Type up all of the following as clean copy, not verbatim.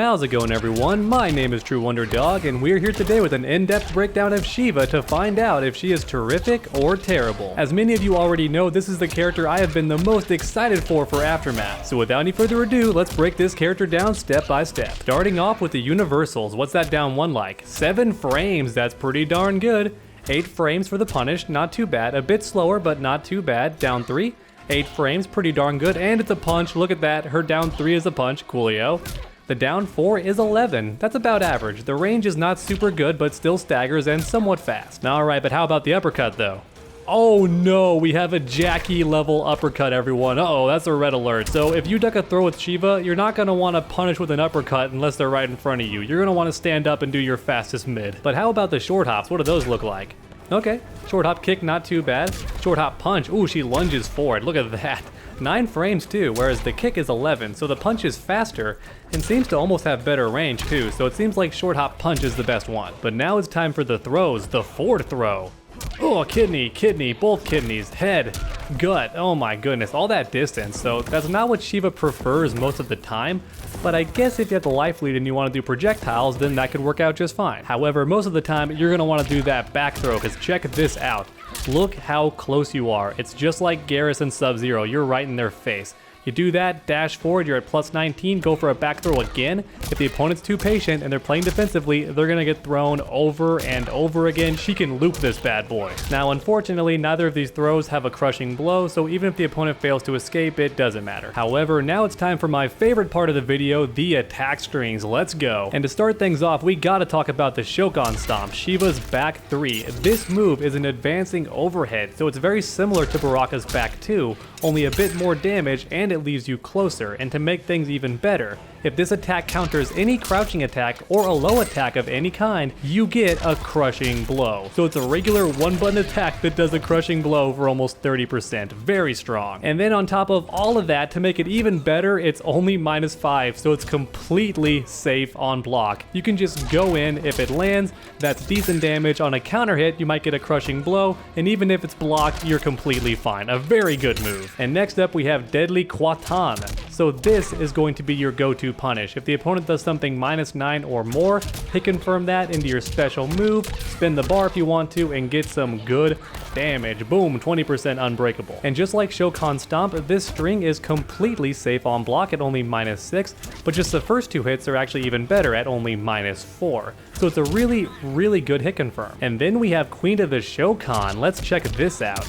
How's it going, everyone? My name is True Wonder Dog, and we're here today with an in-depth breakdown of Sheeva to find out if she is terrific or terrible. As many of you already know, this is the character I have been the most excited for Aftermath. So without any further ado, let's break this character down step by step. Starting off with the universals, what's that down one like? 7 frames, that's pretty darn good. 8 frames for the punish, not too bad. A bit slower, but not too bad. Down 3. 8 frames, pretty darn good, and it's a punch. Look at that, her down 3 is a punch, coolio. The down 4 is 11, that's about average. The range is not super good, but still staggers and somewhat fast. Alright, but how about the uppercut though? Oh no, we have a Jackie level uppercut, everyone. Uh-oh, that's a red alert. So if you duck a throw with Sheeva, you're not gonna wanna punish with an uppercut unless they're right in front of you. You're gonna wanna stand up and do your fastest mid. But how about the short hops? What do those look like? Okay, short hop kick, not too bad. Short hop punch, ooh, she lunges forward, look at that. 9 frames too, whereas the kick is 11, so the punch is faster and seems to almost have better range too, so it seems like short hop punch is the best one. But now it's time for the throws, the forward throw. Oh, kidney, both kidneys, head, gut, oh my goodness, all that distance. So that's not what Sheeva prefers most of the time, but I guess if you have the life lead and you want to do projectiles, then that could work out just fine. However, most of the time, you're going to want to do that back throw, because check this out. Look how close you are. It's just like Garrus and Sub-Zero, you're right in their face. You do that, dash forward, you're at plus 19, go for a back throw again. If the opponent's too patient and they're playing defensively, they're gonna get thrown over and over again. She can loop this bad boy. Now, unfortunately, neither of these throws have a crushing blow, so even if the opponent fails to escape, it doesn't matter. However, now it's time for my favorite part of the video, the attack strings. Let's go. And to start things off, we gotta talk about the Shogun Stomp, Sheeva's back 3. This move is an advancing overhead, so it's very similar to Baraka's back 2, only a bit more damage, and it leaves you closer. And to make things even better, if this attack counters any crouching attack or a low attack of any kind, you get a crushing blow. So it's a regular one button attack that does a crushing blow for almost 30%. Very strong. And then on top of all of that, to make it even better, it's only -5, so it's completely safe on block. You can just go in, if it lands, that's decent damage. On a counter hit, you might get a crushing blow, and even if it's blocked, you're completely fine. A very good move. And next up, we have Deadly Quattan. So this is going to be your go-to punish. If the opponent does something -9 or more, hit confirm that into your special move, spin the bar if you want to, and get some good damage. Boom, 20% unbreakable. And just like Shogun Stomp, this string is completely safe on block at only -6, but just the first 2 hits are actually even better at only -4. So it's a really, really good hit confirm. And then we have Queen of the Shokan. Let's check this out.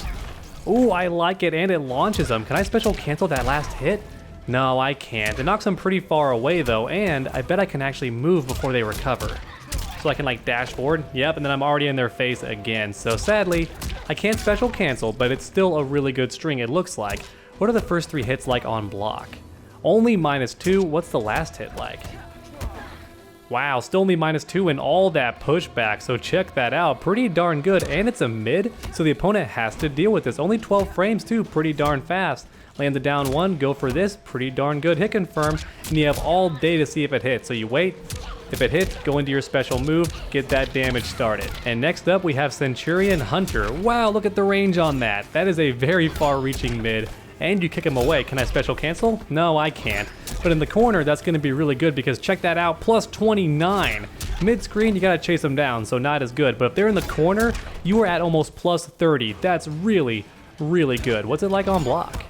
Ooh, I like it, and it launches them. Can I special cancel that last hit? No, I can't. It knocks them pretty far away though, and I bet I can actually move before they recover. So I can like dash forward, yep, and then I'm already in their face again. So sadly, I can't special cancel, but it's still a really good string, it looks like. What are the first 3 hits like on block? Only -2, what's the last hit like? Wow, still only -2 and all that pushback, so check that out. Pretty darn good, and it's a mid, so the opponent has to deal with this. Only 12 frames too, pretty darn fast. Land the down 1, go for this, pretty darn good hit confirm, and you have all day to see if it hits. So you wait, if it hits, go into your special move, get that damage started. And next up we have Centurion Hunter. Wow, look at the range on that. That is a very far-reaching mid, and you kick him away. Can I special cancel? No, I can't. But in the corner, that's gonna be really good because check that out, plus 29. Mid-screen, you gotta chase them down, so not as good. But if they're in the corner, you are at almost plus 30. That's really, really good. What's it like on block?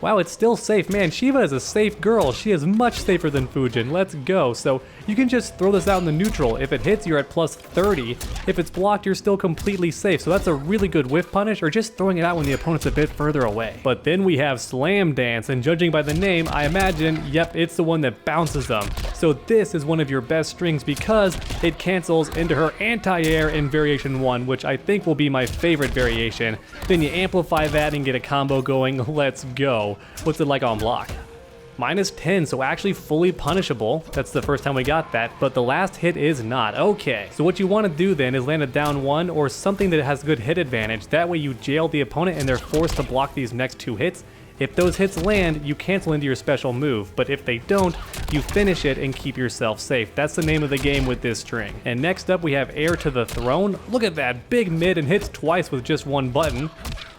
Wow, it's still safe. Man, Sheeva is a safe girl. She is much safer than Fujin. Let's go. So you can just throw this out in the neutral. If it hits, you're at plus 30. If it's blocked, you're still completely safe. So that's a really good whiff punish, or just throwing it out when the opponent's a bit further away. But then we have Slam Dance, and judging by the name, I imagine, yep, it's the one that bounces them. So this is one of your best strings because it cancels into her anti-air in variation 1, which I think will be my favorite variation. Then you amplify that and get a combo going. Let's go. What's it like on block? -10, so actually fully punishable. That's the first time we got that, but the last hit is not. Okay, so what you want to do then is land a down 1 or something that has good hit advantage. That way you jail the opponent and they're forced to block these next 2 hits. If those hits land, you cancel into your special move, but if they don't, you finish it and keep yourself safe. That's the name of the game with this string. And next up we have Heir to the Throne. Look at that, big mid and hits twice with just 1 button.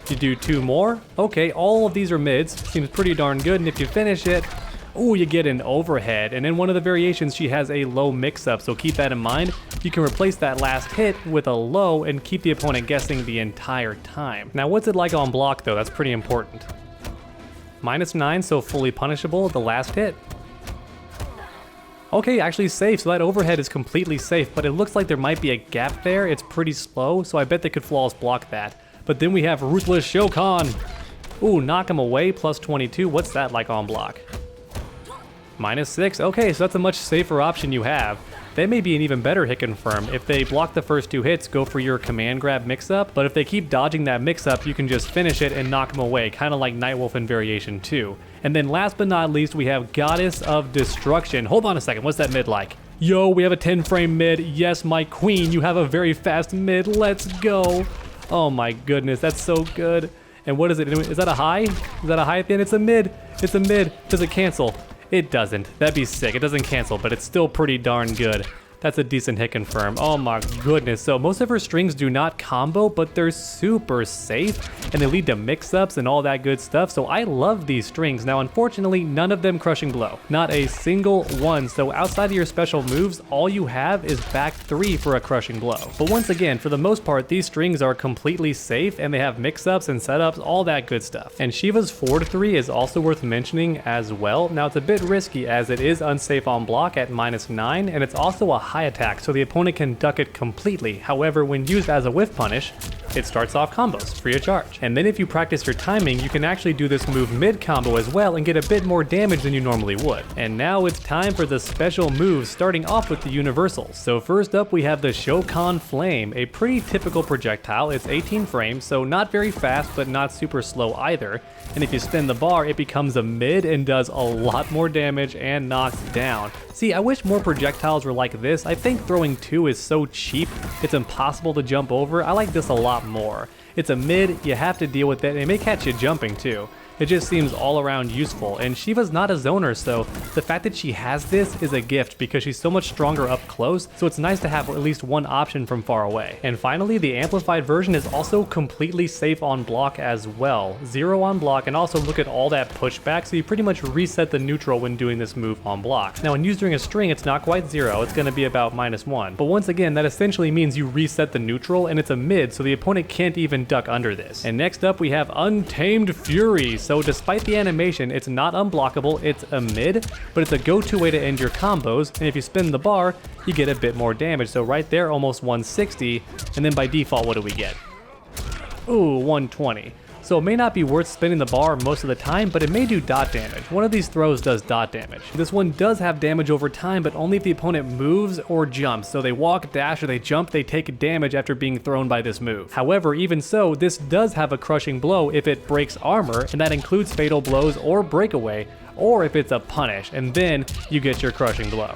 You do 2 more. Okay, all of these are mids. Seems pretty darn good, and if you finish it, Ooh, you get an overhead, and in one of the variations she has a low mix-up, so keep that in mind. You can replace that last hit with a low and keep the opponent guessing the entire time. Now what's it like on block though? That's pretty important. -9, so fully punishable, the last hit. Okay, actually safe, so that overhead is completely safe, but it looks like there might be a gap there. It's pretty slow, so I bet they could flawless block that. But then we have Ruthless Shokan. Ooh, knock him away, +22. What's that like on block? -6. Okay, so that's a much safer option you have. That may be an even better hit confirm. If they block the first 2 hits, go for your command grab mix-up, but if they keep dodging that mix-up, you can just finish it and knock them away, kind of like Nightwolf in Variation 2. And then last but not least, we have Goddess of Destruction. Hold on a second, what's that mid like? Yo, we have a 10-frame mid. Yes, my queen, you have a very fast mid. Let's go. Oh my goodness, that's so good. And what is it? Is that a high? Is that a high at the end? It's a mid. It's a mid. Does it cancel? It doesn't. That'd be sick. It doesn't cancel, but it's still pretty darn good. That's a decent hit confirm. Oh my goodness. So most of her strings do not combo, but they're super safe and they lead to mix-ups and all that good stuff. So I love these strings. Now, unfortunately, none of them crushing blow. Not a single one. So outside of your special moves, all you have is back 3 for a crushing blow. But once again, for the most part, these strings are completely safe and they have mix-ups and setups, all that good stuff. And Sheeva's forward 3 is also worth mentioning as well. Now, it's a bit risky as it is unsafe on block at -9, and it's also a high attack, so the opponent can duck it completely. However, when used as a whiff punish, it starts off combos, free of charge. And then if you practice your timing, you can actually do this move mid-combo as well and get a bit more damage than you normally would. And now it's time for the special moves, starting off with the universals. So first up, we have the Shokon Flame, a pretty typical projectile. It's 18 frames, so not very fast, but not super slow either. And if you spin the bar, it becomes a mid and does a lot more damage and knocks down. See, I wish more projectiles were like this. I think throwing 2 is so cheap, it's impossible to jump over. I like this a lot more. It's a mid, you have to deal with it, and it may catch you jumping too. It just seems all around useful, and Sheeva's not a zoner, so the fact that she has this is a gift because she's so much stronger up close, so it's nice to have at least one option from far away. And finally, the amplified version is also completely safe on block as well. 0 on block, and also look at all that pushback, so you pretty much reset the neutral when doing this move on block. Now when used during a string, it's not quite 0, it's going to be about -1. But once again, that essentially means you reset the neutral, and it's a mid, so the opponent can't even duck under this. And next up, we have Untamed Fury. So despite the animation, it's not unblockable, it's a mid, but it's a go-to way to end your combos, and if you spin the bar, you get a bit more damage. So right there, almost 160, and then by default, what do we get? Ooh, 120. So it may not be worth spinning the bar most of the time, but it may do dot damage. One of these throws does dot damage. This one does have damage over time, but only if the opponent moves or jumps. So they walk, dash, or they jump, they take damage after being thrown by this move. However, even so, this does have a crushing blow if it breaks armor, and that includes fatal blows or breakaway, or if it's a punish, and then you get your crushing blow.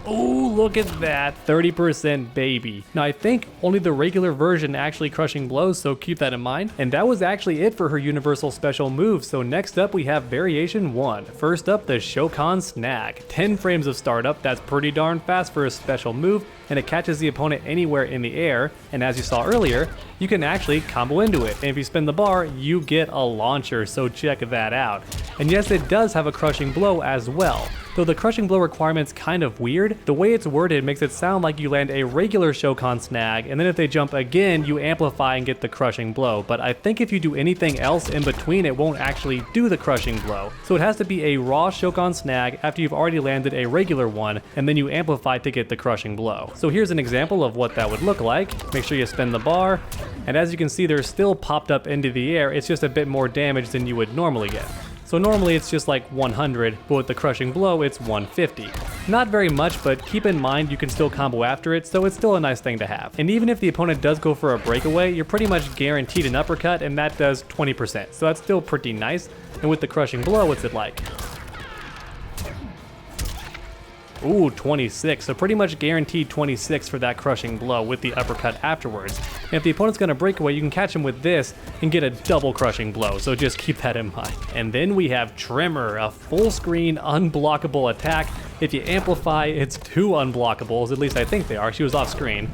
Oh, look at that, 30% baby. Now I think only the regular version actually crushing blows, so keep that in mind. And that was actually it for her universal special move. So next up we have variation 1. First up, the Shokan Snag. 10 frames of startup, that's pretty darn fast for a special move, and it catches the opponent anywhere in the air. And as you saw earlier, you can actually combo into it. And if you spin the bar, you get a launcher, so check that out. And yes, it does have a crushing blow as well. Though the crushing blow requirement's kind of weird, the way it's worded makes it sound like you land a regular Shokan Snag, and then if they jump again, you amplify and get the crushing blow. But I think if you do anything else in between, it won't actually do the crushing blow. So it has to be a raw Shokan Snag after you've already landed a regular one, and then you amplify to get the crushing blow. So here's an example of what that would look like. Make sure you spin the bar, and as you can see, they're still popped up into the air. It's just a bit more damage than you would normally get. So normally it's just like 100, but with the crushing blow, it's 150. Not very much, but keep in mind you can still combo after it, so it's still a nice thing to have. And even if the opponent does go for a breakaway, you're pretty much guaranteed an uppercut, and that does 20%. So that's still pretty nice. And with the crushing blow, what's it like? Ooh, 26, so pretty much guaranteed 26 for that crushing blow with the uppercut afterwards. And if the opponent's gonna break away, you can catch him with this and get a double crushing blow, so just keep that in mind. And then we have Tremor, a full screen unblockable attack. If you amplify, it's 2 unblockables, at least I think they are. She was off screen.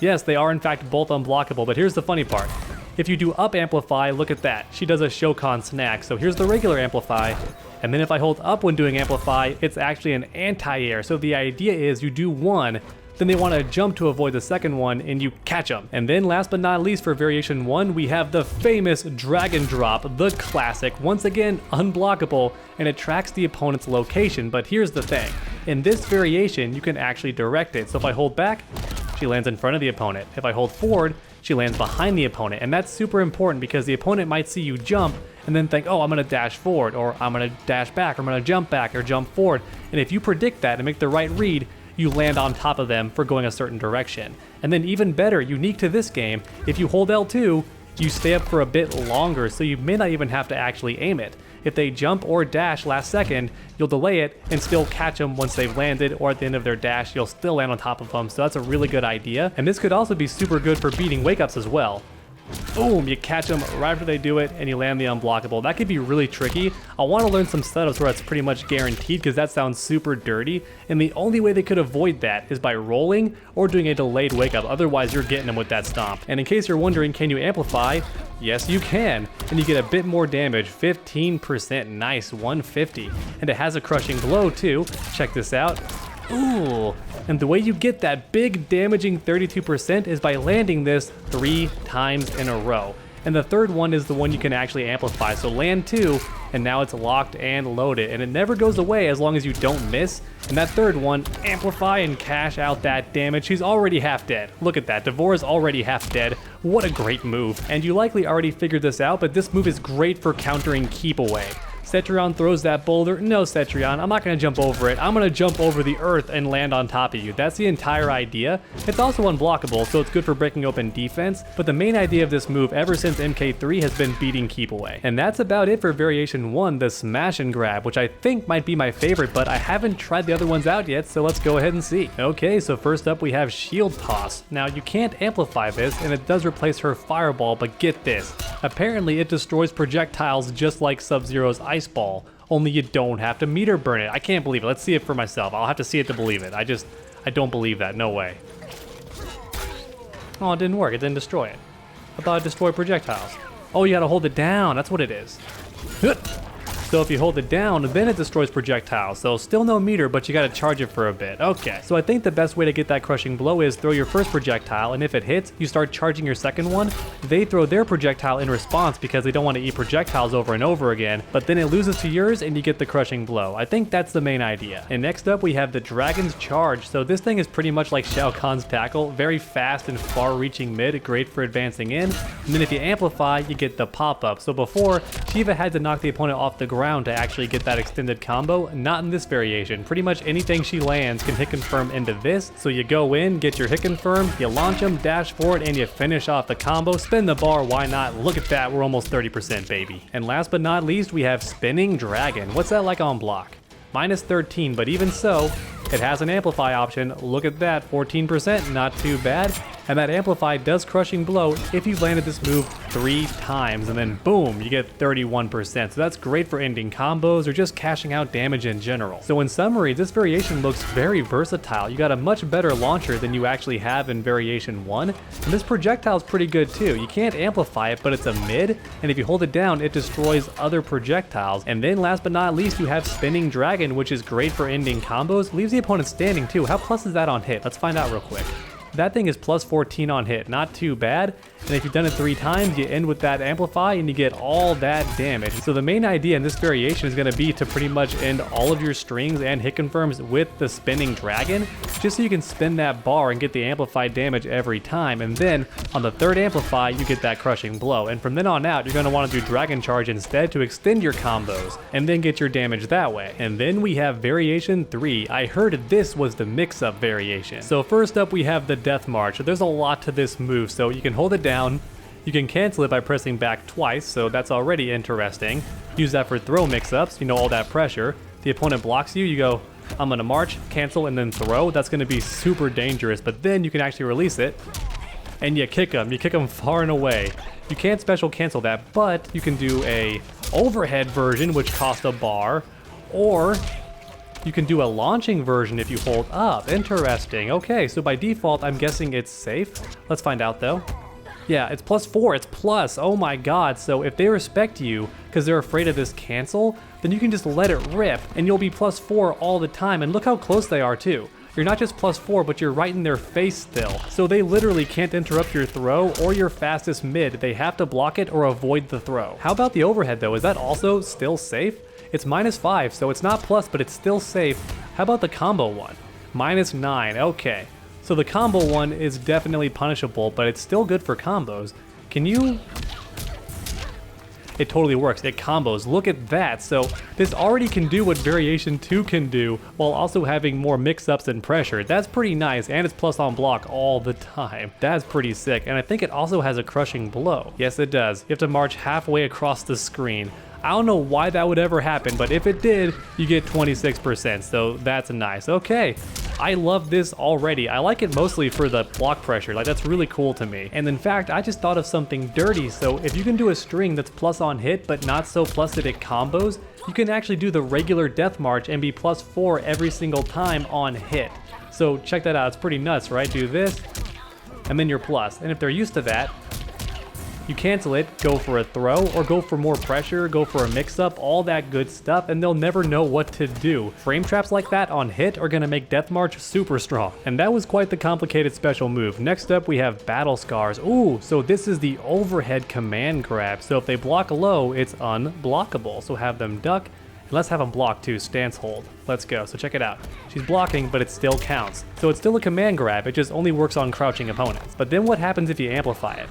Yes, they are in fact both unblockable, but here's the funny part. If you do up amplify, look at that. She does a Shokan Snag, so here's the regular amplify, And then if I hold up when doing amplify, it's actually an anti-air. So the idea is you do one, then they want to jump to avoid the second one and you catch them. And then last but not least for variation 1, we have the famous dragon drop, the classic, once again unblockable, and it tracks the opponent's location. But here's the thing, in this variation you can actually direct it. So if I hold back, she lands in front of the opponent. If I hold forward, she lands behind the opponent. And that's super important because the opponent might see you jump and then think, oh, I'm gonna dash forward, or I'm gonna dash back, or I'm gonna jump back or jump forward. And if you predict that and make the right read, you land on top of them for going a certain direction. And then even better, unique to this game, if you hold L2, you stay up for a bit longer, so you may not even have to actually aim it. If they jump or dash last second, you'll delay it and still catch them once they've landed, or at the end of their dash, you'll still land on top of them, so that's a really good idea. And this could also be super good for beating wake-ups as well. Boom, you catch them right after they do it and you land the unblockable. That could be really tricky. I want to learn some setups where it's pretty much guaranteed because that sounds super dirty, and the only way they could avoid that is by rolling or doing a delayed wake up. Otherwise you're getting them with that stomp. And in case you're wondering, can you amplify? Yes you can, and you get a bit more damage, 15%, nice, 150. And it has a crushing blow too. Check this out. Ooh, and the way you get that big damaging 32% is by landing this 3 times in a row. And the third one is the one you can actually amplify. So land 2, and now it's locked and loaded, and it never goes away as long as you don't miss. And that third one, amplify and cash out that damage. She's already half dead. Look at that, Devorah's already half dead. What a great move. And you likely already figured this out, but this move is great for countering keep away. Cetrion throws that boulder. No, Cetrion, I'm not going to jump over it. I'm going to jump over the earth and land on top of you. That's the entire idea. It's also unblockable, so it's good for breaking open defense, but the main idea of this move ever since MK3 has been beating keep away. And that's about it for variation 1, the smash and grab, which I think might be my favorite, but I haven't tried the other ones out yet, so let's go ahead and see. Okay, so first up we have shield toss. Now you can't amplify this, and it does replace her fireball, but get this. Apparently it destroys projectiles just like Sub-Zero's ice ball, only you don't have to meter burn it. I can't believe it. Let's see it for myself. I'll have to see it to believe it. I don't believe that. No way. Oh, it didn't work. It didn't destroy it. I thought it destroyed projectiles. Oh, you gotta hold it down. That's what it is. So if you hold it down, then it destroys projectiles. So still no meter, but you gotta charge it for a bit. Okay, so I think the best way to get that crushing blow is throw your first projectile, and if it hits, you start charging your second one. They throw their projectile in response because they don't want to eat projectiles over and over again, but then it loses to yours and you get the crushing blow. I think that's the main idea. And next up we have the Dragon's Charge. So this thing is pretty much like Shao Kahn's tackle, very fast and far-reaching mid, great for advancing in. And then if you amplify, you get the pop-up. So before, Sheeva had to knock the opponent off the ground to actually get that extended combo. Not in this variation. Pretty much anything she lands can hit confirm into this. So you go in, get your hit confirm, you launch them, dash forward, and you finish off the combo. Spin the bar, why not? Look at that, we're almost 30%, baby. And last but not least, we have Spinning Dragon. What's that like on block? Minus 13, but even so, it has an amplify option. Look at that, 14%, not too bad. And that amplify does crushing blow if you've landed this move 3 times, and then boom, you get 31%. So that's great for ending combos or just cashing out damage in general. So in summary, this variation looks very versatile. You got a much better launcher than you actually have in variation 1. And this projectile is pretty good too. You can't amplify it, but it's a mid, and if you hold it down, it destroys other projectiles. And then last but not least, you have Spinning Dragon, which is great for ending combos. Leaves the opponent standing too. How plus is that on hit? Let's find out real quick. That thing is plus 14 on hit, not too bad. And if you've done it 3 times, you end with that amplify and you get all that damage. So the main idea in this variation is going to be to pretty much end all of your strings and hit confirms with the Spinning Dragon, just so you can spin that bar and get the amplified damage every time. And then on the third amplify, you get that crushing blow. And from then on out, you're going to want to do Dragon Charge instead to extend your combos and then get your damage that way. And then we have variation 3. I heard this was the mix-up variation. So first up, we have the Death March. There's a lot to this move, so you can hold it down. You can cancel it by pressing back twice, so that's already interesting. Use that for throw mix-ups, you know, all that pressure. The opponent blocks you, you go, I'm gonna march, cancel, and then throw. That's gonna be super dangerous, but then you can actually release it, and you kick them far and away. You can't special cancel that, but you can do a overhead version, which costs a bar, or you can do a launching version if you hold up. Interesting. Okay, so by default, I'm guessing it's safe. Let's find out though. Yeah, it's +4, it's plus, oh my god. So if they respect you because they're afraid of this cancel, then you can just let it rip and you'll be +4 all the time. And look how close they are too. You're not just +4, but you're right in their face still. So they literally can't interrupt your throw or your fastest mid. They have to block it or avoid the throw. How about the overhead though? Is that also still safe? It's -5, so it's not plus, but it's still safe. How about the combo one? -9, okay. So the combo one is definitely punishable, but it's still good for combos. Can you... It totally works, it combos, look at that. So this already can do what Variation 2 can do, while also having more mix-ups and pressure. That's pretty nice, and it's plus on block all the time. That's pretty sick, and I think it also has a crushing blow. Yes, it does. You have to march halfway across the screen. I don't know why that would ever happen, but if it did, you get 26%, so that's nice. Okay, I love this already. I like it mostly for the block pressure, like that's really cool to me. And in fact, I just thought of something dirty, so if you can do a string that's plus on hit, but not so plus that it combos, you can actually do the regular death march and be +4 every single time on hit. So check that out, it's pretty nuts, right? Do this, and then you're plus. And if they're used to that, you cancel it, go for a throw, or go for more pressure, go for a mix-up, all that good stuff, and they'll never know what to do. Frame traps like that on hit are gonna make Death March super strong. And that was quite the complicated special move. Next up, we have Battle Scars. Ooh, so this is the overhead command grab. So if they block low, it's unblockable. So have them duck, and let's have them block too, stance hold. Let's go, so check it out. She's blocking, but it still counts. So it's still a command grab, it just only works on crouching opponents. But then what happens if you amplify it?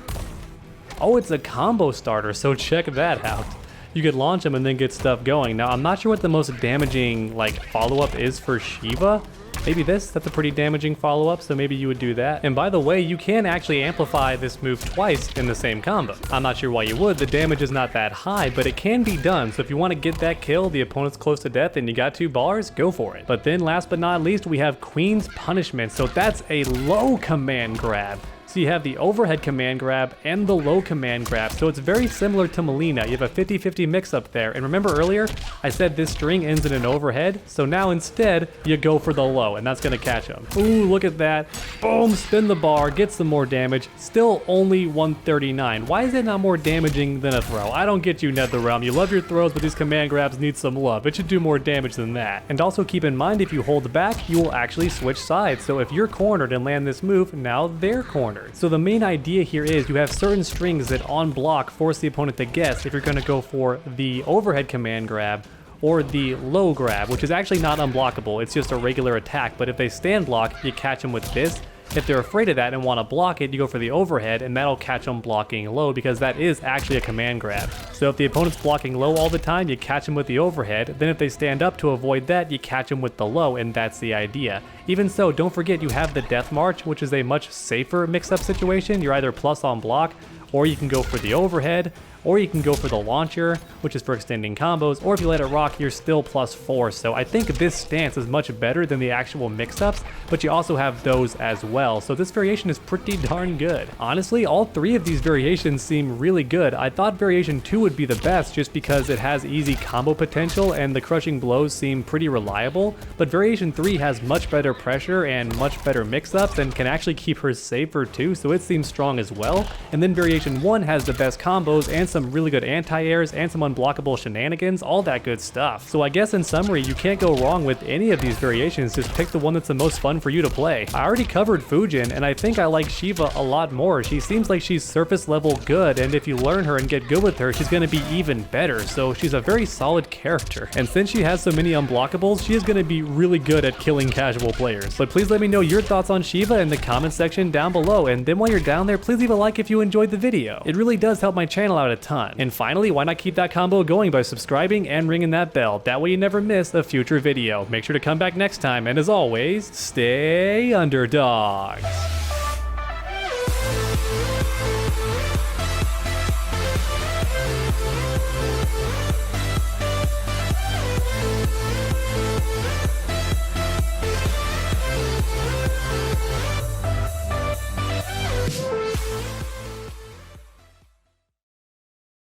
Oh, it's a combo starter, so check that out. You could launch them and then get stuff going. Now, I'm not sure what the most damaging, like, follow-up is for Sheeva. Maybe this, that's a pretty damaging follow-up, so maybe you would do that. And by the way, you can actually amplify this move twice in the same combo. I'm not sure why you would, the damage is not that high, but it can be done. So if you want to get that kill, the opponent's close to death and you got 2 bars, go for it. But then last but not least, we have Queen's Punishment. So that's a low command grab. So you have the overhead command grab and the low command grab. So it's very similar to Melina. You have a 50-50 mix up there. And remember earlier, I said this string ends in an overhead. So now instead, you go for the low and that's gonna catch them. Ooh, look at that. Boom, spin the bar, get some more damage. Still only 139. Why is it not more damaging than a throw? I don't get you, NetherRealm. You love your throws, but these command grabs need some love. It should do more damage than that. And also keep in mind, if you hold back, you will actually switch sides. So if you're cornered and land this move, now they're cornered. So the main idea here is you have certain strings that on block force the opponent to guess if you're going to go for the overhead command grab or the low grab, which is actually not unblockable. It's just a regular attack, but if they stand block, you catch them with this. If they're afraid of that and want to block it, you go for the overhead, and that'll catch them blocking low because that is actually a command grab. So if the opponent's blocking low all the time, you catch them with the overhead. Then if they stand up to avoid that, you catch them with the low, and that's the idea. Even so, don't forget you have the Death March, which is a much safer mix-up situation. You're either plus on block, or you can go for the overhead, or you can go for the launcher, which is for extending combos, or if you let it rock, you're still +4. So I think this stance is much better than the actual mix-ups, but you also have those as well. So this variation is pretty darn good. Honestly, all 3 of these variations seem really good. I thought Variation 2 would be the best just because it has easy combo potential and the crushing blows seem pretty reliable, but Variation 3 has much better pressure and much better mix-ups and can actually keep her safer too, so it seems strong as well. And then Variation 1 has the best combos and some really good anti-airs and some unblockable shenanigans, all that good stuff. So I guess in summary, you can't go wrong with any of these variations, just pick the one that's the most fun for you to play. I already covered Fujin, and I think I like Sheeva a lot more. She seems like she's surface level good, and if you learn her and get good with her, she's gonna be even better, so she's a very solid character. And since she has so many unblockables, she is gonna be really good at killing casual players. But please let me know your thoughts on Sheeva in the comment section down below, and then while you're down there, please leave a like if you enjoyed the video. It really does help my channel out a ton. And finally, why not keep that combo going by subscribing and ringing that bell? That way you never miss a future video. Make sure to come back next time, and as always, stay underdogs.